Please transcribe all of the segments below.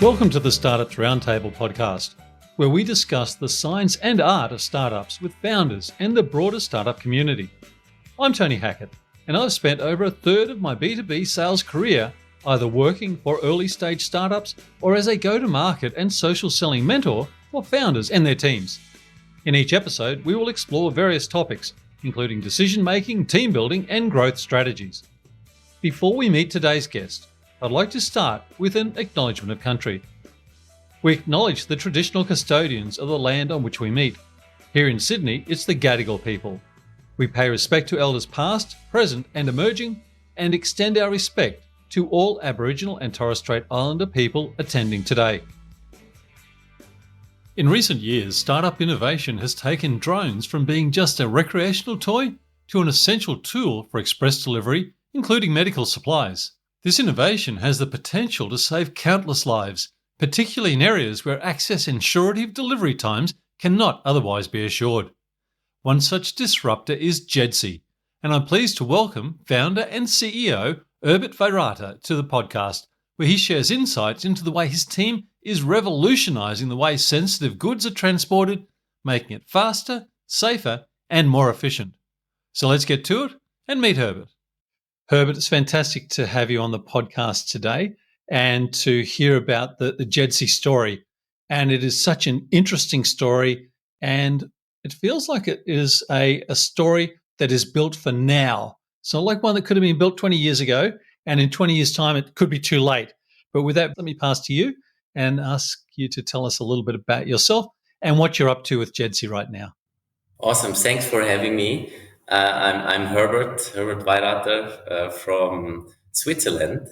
Welcome to the Startups Roundtable podcast, where we discuss the science and art of startups with founders and the broader startup community. I'm Tony Hackett, and I've spent over a third of my B2B sales career either working for early stage startups or as a go-to-market and social selling mentor for founders and their teams. In each episode, we will explore various topics, including decision-making, team building, and growth strategies. Before we meet today's guest, I'd like to start with an acknowledgement of country. We acknowledge the traditional custodians of the land on which we meet. Here in Sydney, it's the Gadigal people. We pay respect to elders past, present, and emerging, and extend our respect to all Aboriginal and Torres Strait Islander people attending today. In recent years, startup innovation has taken drones from being just a recreational toy to an essential tool for express delivery, including medical supplies. This innovation has the potential to save countless lives, particularly in areas where access and surety of delivery times cannot otherwise be assured. One such disruptor is Jedsy, and I'm pleased to welcome founder and CEO Herbert Weirateher to the podcast, where he shares insights into the way his team is revolutionising the way sensitive goods are transported, making it faster, safer, and more efficient. So let's get to it and meet Herbert. Herbert, it's fantastic to have you on the podcast today and to hear about the Jedsy story. And it is such an interesting story, and it feels like it is a story that is built for now. So like one that could have been built 20 years ago, and in 20 years' time, it could be too late. But with that, let me pass to you and ask you to tell us a little bit about yourself and what you're up to with Jedsy right now. Awesome. Thanks for having me. I'm Herbert Weirateher from Switzerland.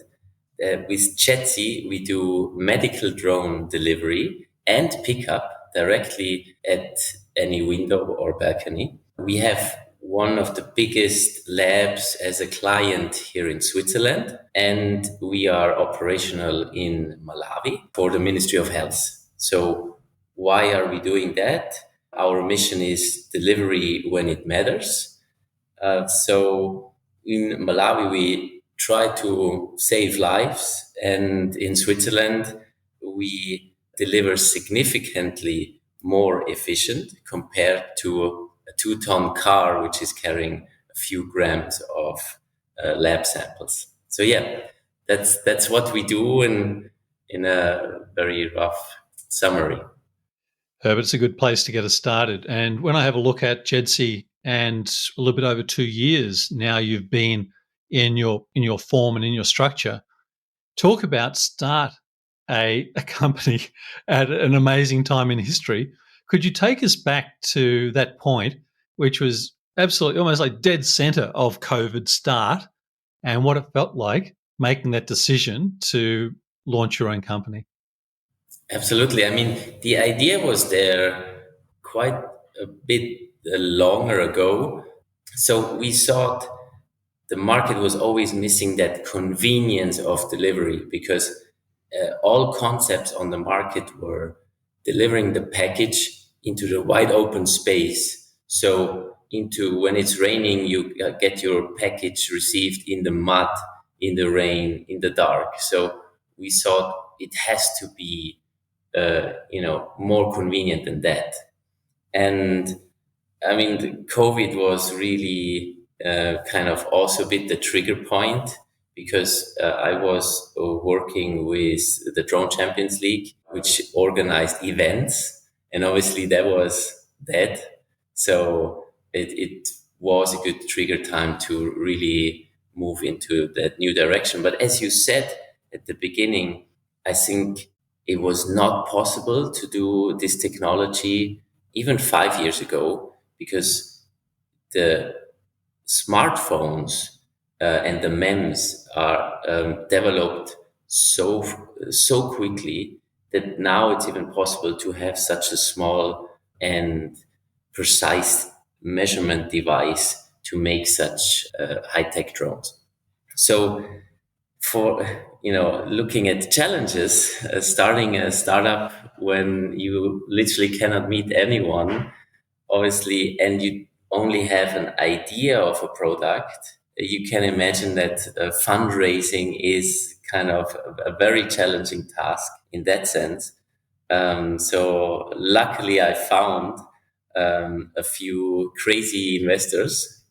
With Jedsy, we do medical drone delivery and pickup directly at any window or balcony. We have one of the biggest labs as a client here in Switzerland, and we are operational in Malawi for the Ministry of Health. So why are we doing that? Our mission is delivery when it matters. So in Malawi, we try to save lives, and in Switzerland, we deliver significantly more efficient compared to a 2-ton car, which is carrying a few grams of lab samples. So yeah, that's what we do in a very rough summary. Herbert, it's a good place to get us started. And when I have a look at Jedsy, and a little bit over 2 years now you've been in your form and in your structure, talk about start a company at an amazing time in history. Could you take us back to that point, which was absolutely almost like dead center of COVID start, and what it felt like making that decision to launch your own company? Absolutely. I mean, the idea was there quite a bit longer ago. So we thought the market was always missing that convenience of delivery, because all concepts on the market were delivering the package into the wide open space. So into when it's raining, you get your package received in the mud, in the rain, in the dark. So we thought it has to be more convenient than that. And I mean, the COVID was really kind of also a bit the trigger point, because I was working with the Drone Champions League, which organized events, and obviously that was dead. So it was a good trigger time to really move into that new direction. But as you said at the beginning, I think it was not possible to do this technology even 5 years ago, because the smartphones and the MEMS are developed so quickly that now it's even possible to have such a small and precise measurement device to make such high-tech drones. So for looking at challenges, starting a startup when you literally cannot meet anyone, obviously, and you only have an idea of a product, you can imagine that fundraising is kind of a very challenging task. in that sense. So luckily, I found a few crazy investors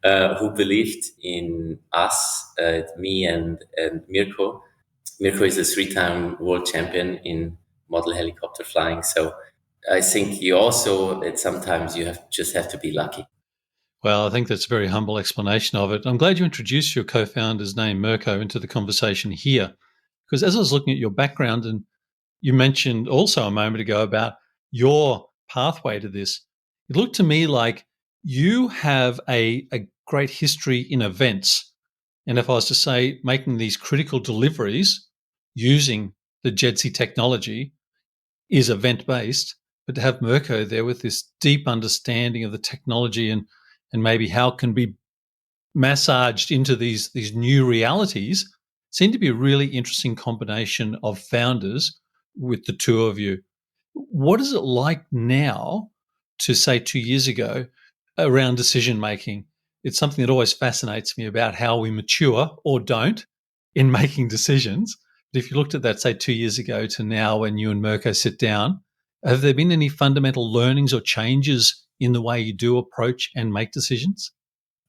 who believed in us, me and Mirko. Mirko is a three-time world champion in model helicopter flying. So I think you also, that sometimes you just have to be lucky. Well, I think that's a very humble explanation of it. I'm glad you introduced your co-founder's name, Mirko, into the conversation here, because as I was looking at your background, and you mentioned also a moment ago about your pathway to this, it looked to me like you have a great history in events. And if I was to say making these critical deliveries using the Jedsy technology is event-based, but to have Mirko there with this deep understanding of the technology and maybe how it can be massaged into these new realities seemed to be a really interesting combination of founders with the two of you. What is it like now to say 2 years ago around decision making? It's something that always fascinates me about how we mature or don't in making decisions. But if you looked at that, say 2 years ago to now when you and Mirko sit down, have there been any fundamental learnings or changes in the way you do approach and make decisions?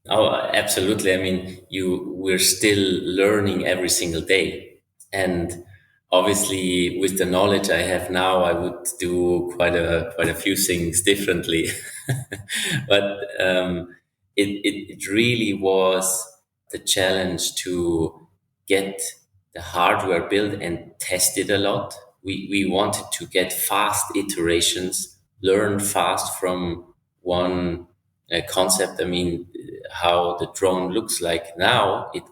Oh, absolutely. I mean, we're still learning every single day. And obviously with the knowledge I have now, I would do quite a few things differently. But it really was the challenge to get the hardware built and test it a lot. We wanted to get fast iterations, learn fast from one concept. I mean, how the drone looks like now, it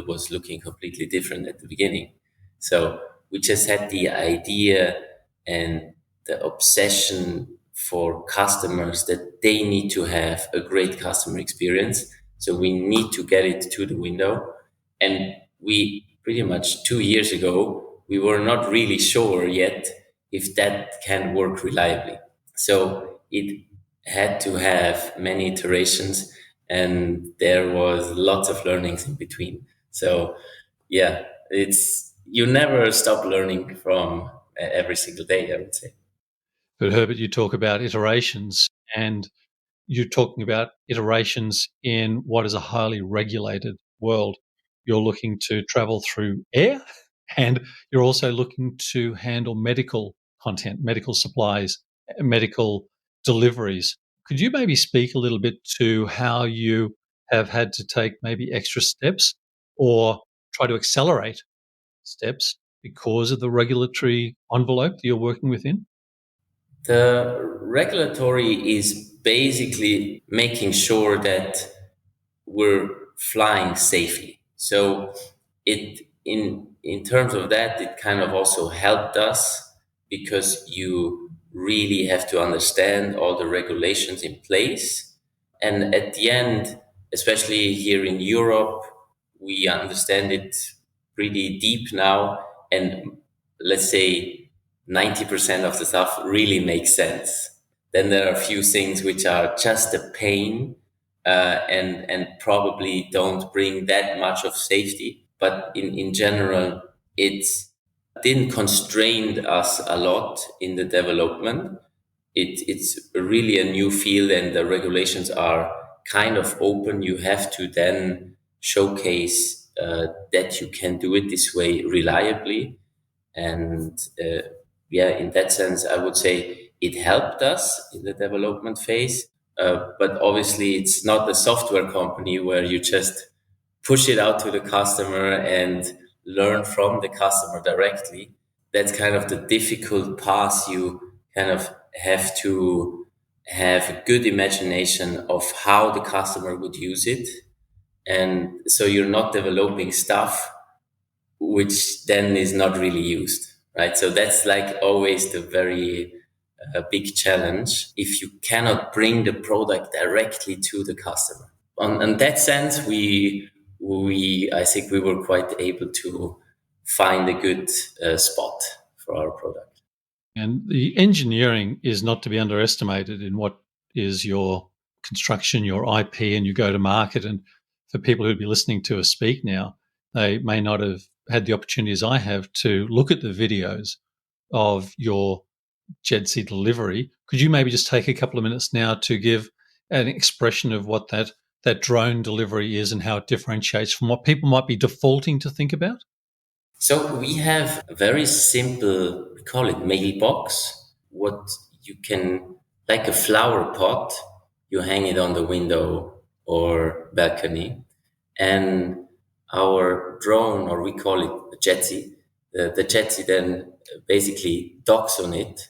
was looking completely different at the beginning. So we just had the idea and the obsession for customers that they need to have a great customer experience. So we need to get it to the window. And we pretty much 2 years ago, we were not really sure yet if that can work reliably. So it had to have many iterations, and there was lots of learnings in between. So yeah, it's you never stop learning from every single day, I would say. But Herbert, you talk about iterations, and you're talking about iterations in what is a highly regulated world. You're looking to travel through air, and you're also looking to handle medical content, medical supplies, medical deliveries. Could you maybe speak a little bit to how you have had to take maybe extra steps or try to accelerate steps because of the regulatory envelope that you're working within? The regulatory is basically making sure that we're flying safely. So it in terms of that, it kind of also helped us because you really have to understand all the regulations in place. And at the end, especially here in Europe, we understand it pretty deep now. And let's say 90% of the stuff really makes sense. Then there are a few things which are just a pain, and probably don't bring that much of safety. But in general, it didn't constrain us a lot in the development. It's really a new field, and the regulations are kind of open. You have to then showcase that you can do it this way reliably. And yeah, in that sense, I would say it helped us in the development phase. But obviously, it's not a software company where you just push it out to the customer and learn from the customer directly. That's kind of the difficult path. You kind of have to have a good imagination of how the customer would use it. And so you're not developing stuff which then is not really used, right? So that's like always the very big challenge if you cannot bring the product directly to the customer. In that sense, we I think we were quite able to find a good spot for our product. And the engineering is not to be underestimated in what is your construction, your IP, and you go to market. And for people who'd be listening to us speak now, they may not have had the opportunity, as I have, to look at the videos of your Jedsy delivery, could you maybe just take a couple of minutes now to give an expression of what that drone delivery is and how it differentiates from what people might be defaulting to think about? So we have a very simple, we call it mailbox. What you can, like a flower pot, you hang it on the window or balcony. And our drone, or we call it a Jedsy, the Jedsy then basically docks on it,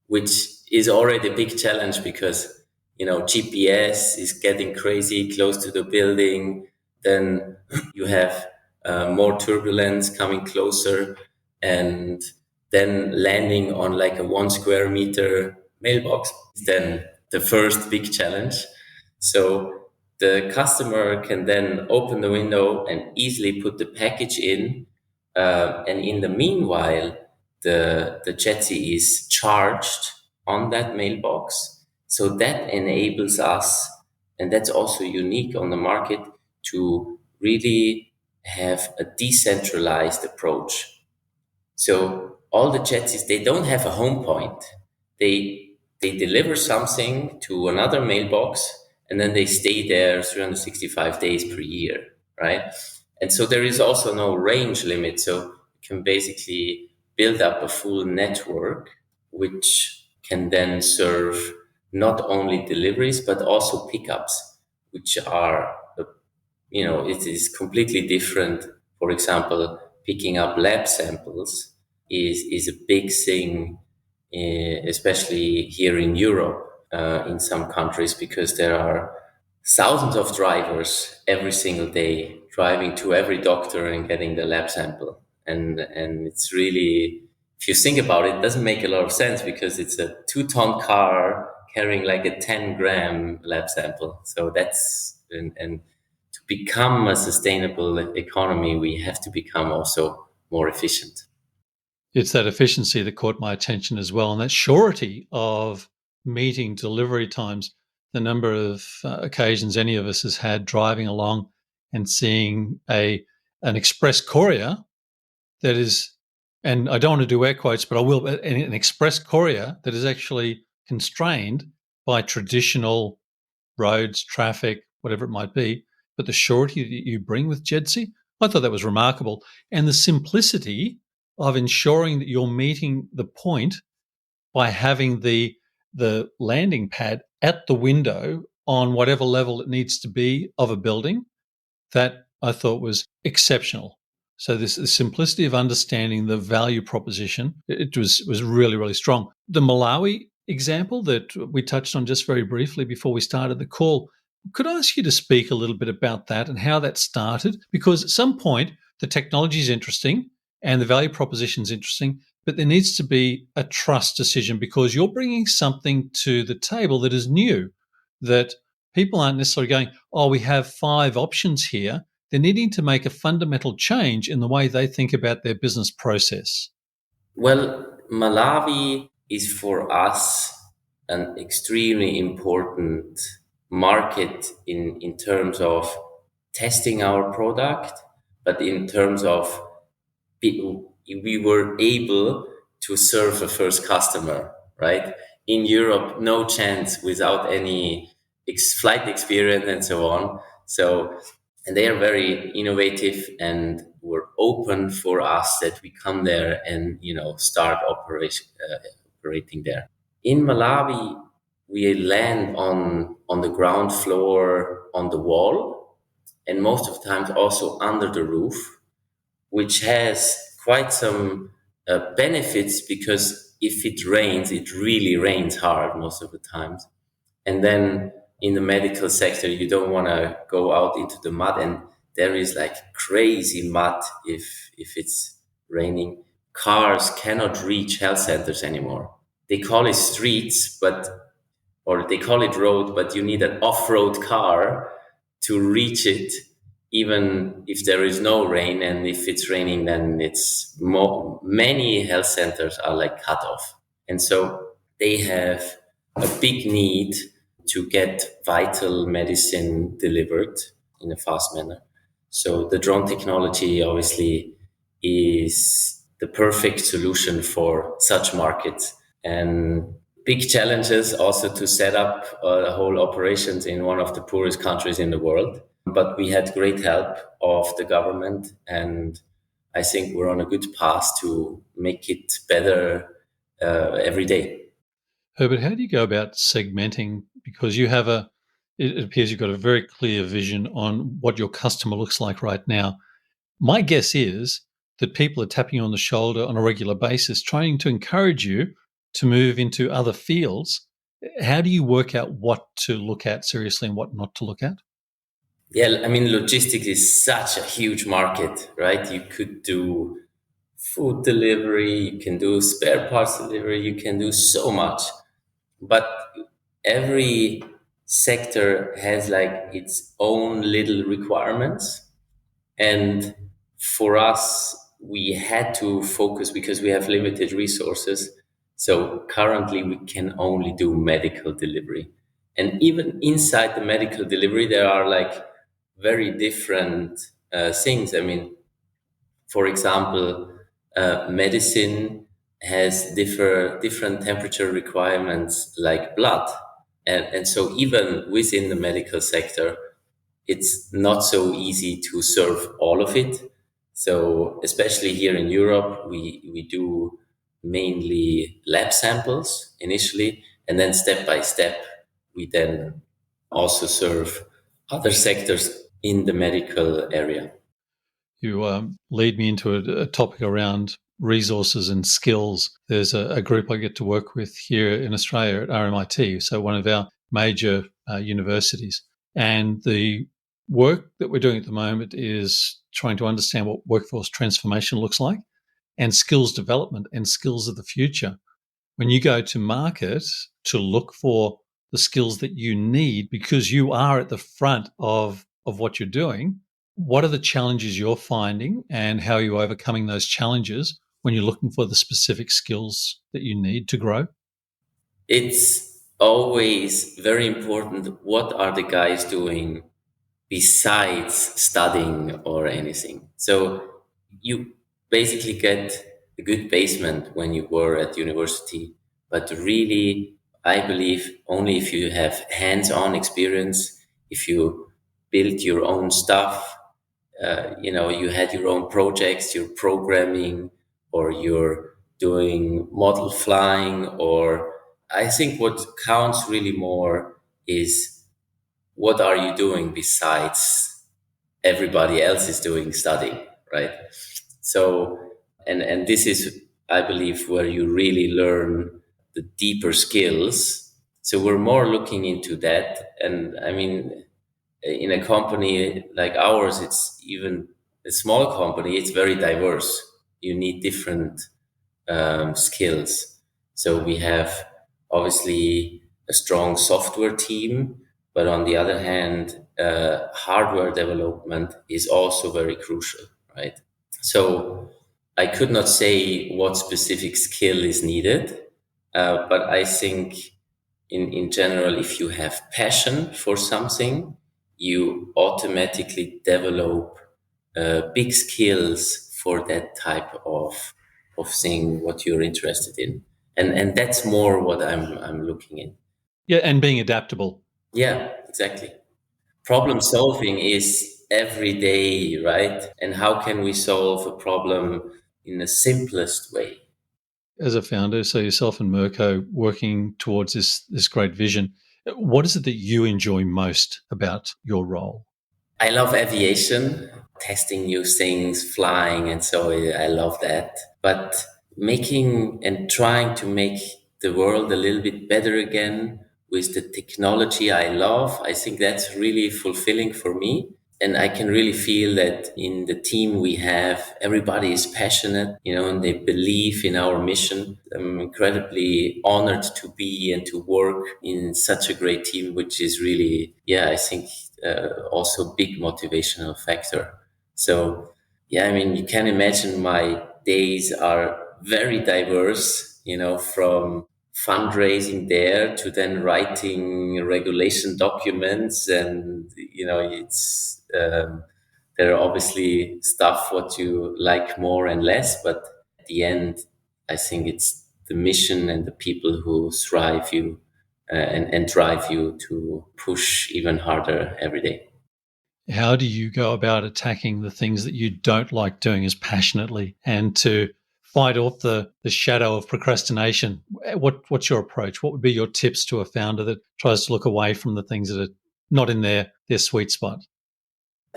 which is already a big challenge because, GPS is getting crazy close to the building. Then you have more turbulence coming closer, and then landing on like a 1 square meter mailbox is then the first big challenge. So the customer can then open the window and easily put the package in. And in the meanwhile, the Jedsy is charged on that mailbox. So that enables us, and that's also unique on the market, to really have a decentralized approach. So all the Jetsys, they don't have a home point. They deliver something to another mailbox and then they stay there 365 days per year, right? And so there is also no range limit. So you can basically build up a full network which can then serve not only deliveries but also pickups, which are it is completely different. For example, picking up lab samples is a big thing, especially here in Europe, in some countries, because there are thousands of drivers every single day driving to every doctor and getting the lab sample. And it's really, if you think about it, it doesn't make a lot of sense because it's a 2-ton car carrying like a 10-gram lab sample. So that's, and to become a sustainable economy, we have to become also more efficient. It's that efficiency that caught my attention as well, and that surety of meeting delivery times. The number of occasions any of us has had driving along and seeing an express courier that is, and I don't want to do air quotes, but I will, an express courier that is actually constrained by traditional roads, traffic, whatever it might be. But the surety that you bring with Jedsy, I thought that was remarkable. And the simplicity of ensuring that you're meeting the point by having the landing pad at the window on whatever level it needs to be of a building, that I thought was exceptional. So the simplicity of understanding the value proposition, it was really, really strong. The Malawi example that we touched on just very briefly before we started the call, could I ask you to speak a little bit about that and how that started? Because at some point, the technology is interesting and the value proposition is interesting, but there needs to be a trust decision because you're bringing something to the table that is new, that people aren't necessarily going, oh, we have 5 options here. They're needing to make a fundamental change in the way they think about their business process. Well, Malawi is for us an extremely important market in terms of testing our product, but in terms of we were able to serve a first customer, right? In Europe, no chance without any flight experience and so on. So, and they are very innovative and were open for us that we come there and, start operating there. In Malawi, we land on the ground floor on the wall and most of the times also under the roof, which has quite some benefits because if it rains, it really rains hard most of the times. And then in the medical sector, you don't want to go out into the mud, and there is like crazy mud if it's raining. Cars cannot reach health centers anymore. They call it streets, or they call it road, but you need an off-road car to reach it, even if there is no rain. And if it's raining, then it's many health centers are like cut off. And so they have a big need to get vital medicine delivered in a fast manner. So the drone technology obviously is the perfect solution for such markets. And big challenges also to set up whole operations in one of the poorest countries in the world. But we had great help of the government, and I think we're on a good path to make it better every day. Herbert, how do you go about segmenting? Because you have it appears you've got a very clear vision on what your customer looks like right now. My guess is that people are tapping you on the shoulder on a regular basis, trying to encourage you to move into other fields. How do you work out what to look at seriously and what not to look at? Yeah, I mean, logistics is such a huge market, right? You could do food delivery, you can do spare parts delivery, you can do so much. But every sector has like its own little requirements. And for us, we had to focus because we have limited resources. So currently, we can only do medical delivery. And even inside the medical delivery, there are like very different things. I mean, for example, medicine has different temperature requirements like blood. And so even within the medical sector, it's not so easy to serve all of it. So especially here in Europe, we do mainly lab samples initially, and then step by step, we then also serve other sectors in the medical area. You lead me into a topic around resources and skills. There's a group I get to work with here in Australia at RMIT, so one of our major universities. And the work that we're doing at the moment is trying to understand what workforce transformation looks like and skills development and skills of the future. When you go to market to look for the skills that you need because you are at the front of what you're doing, what are the challenges you're finding and how are you overcoming those challenges when you're looking for the specific skills that you need to grow? It's always very important what are the guys doing besides studying or anything. So you basically get a good basement when you were at university, but really, I believe only if you have hands-on experience, if you build your own stuff, you had your own projects, you're programming, or you're doing model flying, or I think what counts really more is what are you doing besides everybody else is doing studying, right? So, and this is, I believe, where you really learn the deeper skills. So we're more looking into that. And I mean, in a company like ours, it's even a small company, it's very diverse. You need different skills. So we have obviously a strong software team, but on the other hand, hardware development is also very crucial, right? So I could not say what specific skill is needed, but I think in general, if you have passion for something, you automatically develop big skills for that type of thing what you're interested in, and that's more what I'm looking in. Yeah, and being adaptable. Yeah, exactly. Problem solving is every day, right? And how can we solve a problem in the simplest way? As a founder, so yourself and Mirko working towards this great vision, what is it that you enjoy most about your role? I love aviation, testing new things, flying, and so I love that. But making and trying to make the world a little bit better again with the technology I love, I think that's really fulfilling for me. And I can really feel that in the team we have, everybody is passionate, and they believe in our mission. I'm incredibly honored to be and to work in such a great team, which is really, yeah, I think also a big motivational factor. So, yeah, I mean, you can imagine my days are very diverse, from fundraising there to then writing regulation documents. And, it's there are obviously stuff what you like more and less, but at the end, I think it's the mission and the people who thrive you and drive you to push even harder every day. How do you go about attacking the things that you don't like doing as passionately and to fight off the shadow of procrastination? What's your approach? What would be your tips to a founder that tries to look away from the things that are not in their sweet spot?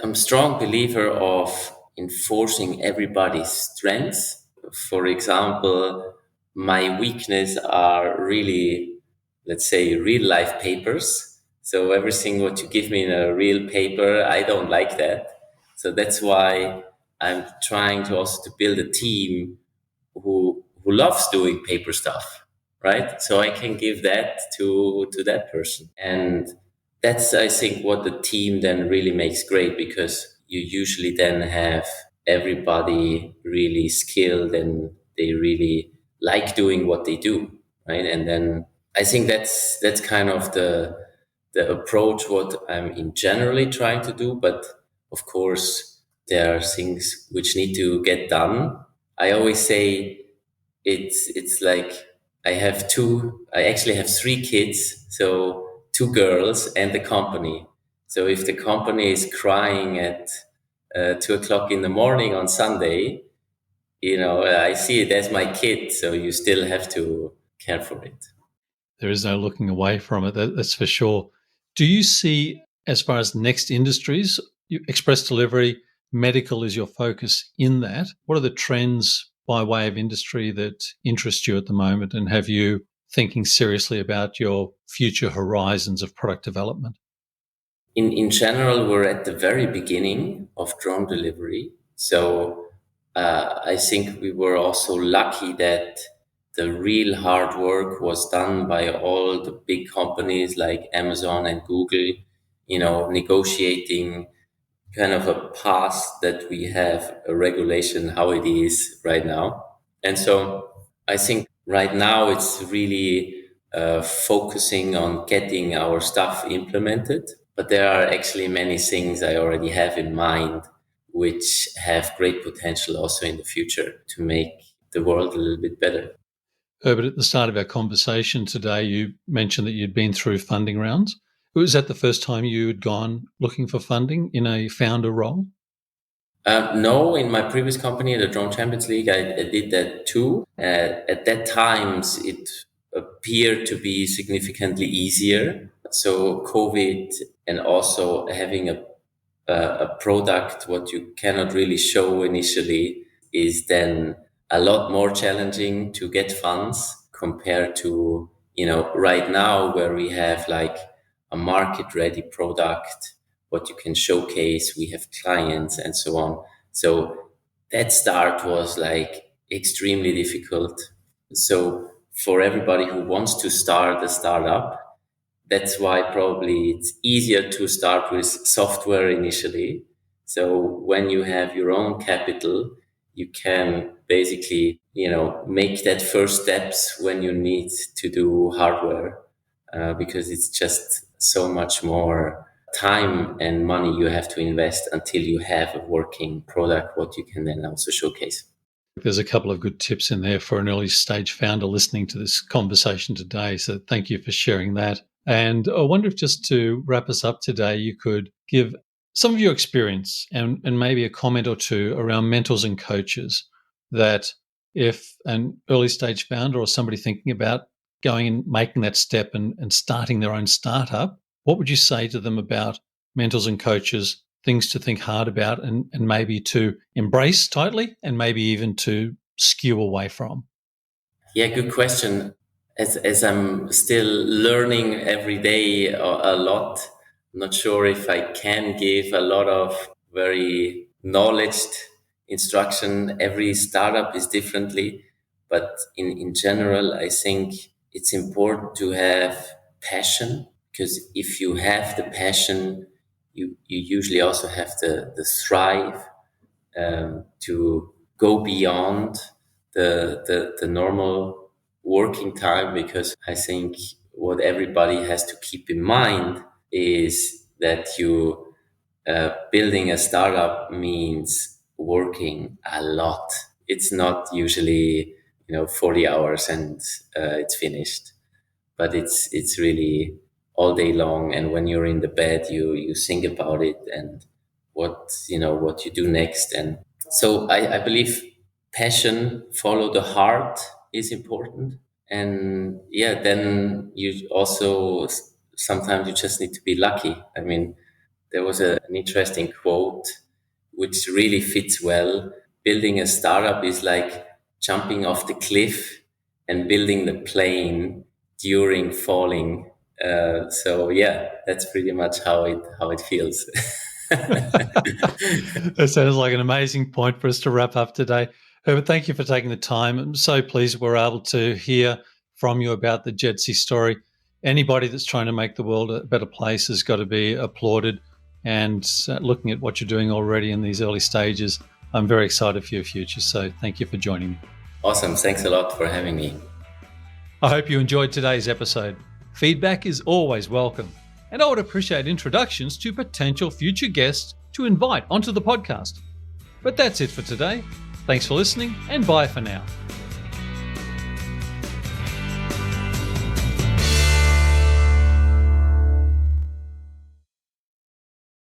I'm a strong believer of enforcing everybody's strengths. For example, my weakness are really, let's say, real life papers. So everything what you give me in a real paper, I don't like that. So that's why I'm trying to also to build a team who loves doing paper stuff, right? So I can give that to that person. And that's, I think, what the team then really makes great, because you usually then have everybody really skilled and they really like doing what they do, right? And then I think that's kind of the approach what I'm in generally trying to do. But of course, there are things which need to get done. I always say it's like I actually have three kids, so two girls and the company. So if the company is crying at 2 o'clock in the morning on Sunday, I see it as my kid, so you still have to care for it. There is no looking away from it, that's for sure. Do you see, as far as next industries, express delivery, medical is your focus in that? What are the trends by way of industry that interest you at the moment, and have you thinking seriously about your future horizons of product development? In general, we're at the very beginning of drone delivery. So I think we were also lucky that the real hard work was done by all the big companies like Amazon and Google, negotiating kind of a path that we have a regulation how it is right now. And so I think right now it's really focusing on getting our stuff implemented. But there are actually many things I already have in mind which have great potential also in the future to make the world a little bit better. Herbert, at the start of our conversation today, you mentioned that you'd been through funding rounds. Was that the first time you had gone looking for funding in a founder role? No, in my previous company, the Drone Champions League, I did that too. At that times, it appeared to be significantly easier. So COVID and also having a product what you cannot really show initially is then a lot more challenging to get funds compared to right now, where we have like a market ready product what you can showcase, we have clients and so on. So that start was like extremely difficult. So for everybody who wants to start a startup, that's why probably it's easier to start with software initially. So when you have your own capital, you can basically, make that first steps when you need to do hardware, because it's just so much more time and money you have to invest until you have a working product, what you can then also showcase. There's a couple of good tips in there for an early stage founder listening to this conversation today. So thank you for sharing that. And I wonder if, just to wrap us up today, you could give some of your experience and maybe a comment or two around mentors and coaches, that if an early stage founder or somebody thinking about going and making that step and starting their own startup, what would you say to them about mentors and coaches, things to think hard about and maybe to embrace tightly and maybe even to skew away from? Yeah, good question. As I'm still learning every day a lot, I'm not sure if I can give a lot of very knowledged instruction. Every startup is differently, but in general, I think it's important to have passion, because if you have the passion, you usually also have the thrive to go beyond the normal working time, because I think what everybody has to keep in mind is that you building a startup means working a lot. It's not usually 40 hours and it's finished, but it's really all day long. And when you're in the bed, you think about it and what you do next. And so I believe passion, follow the heart, is important. And yeah, then you also sometimes you just need to be lucky. I mean, there was an interesting quote which really fits well. Building a startup is like jumping off the cliff and building the plane during falling. So yeah, that's pretty much how it feels. That sounds like an amazing point for us to wrap up today. Herbert, thank you for taking the time. I'm so pleased we're able to hear from you about the Jedsy story. Anybody that's trying to make the world a better place has got to be applauded. And looking at what you're doing already in these early stages, I'm very excited for your future. So thank you for joining me. Awesome. Thanks a lot for having me. I hope you enjoyed today's episode. Feedback is always welcome. And I would appreciate introductions to potential future guests to invite onto the podcast. But that's it for today. Thanks for listening and bye for now.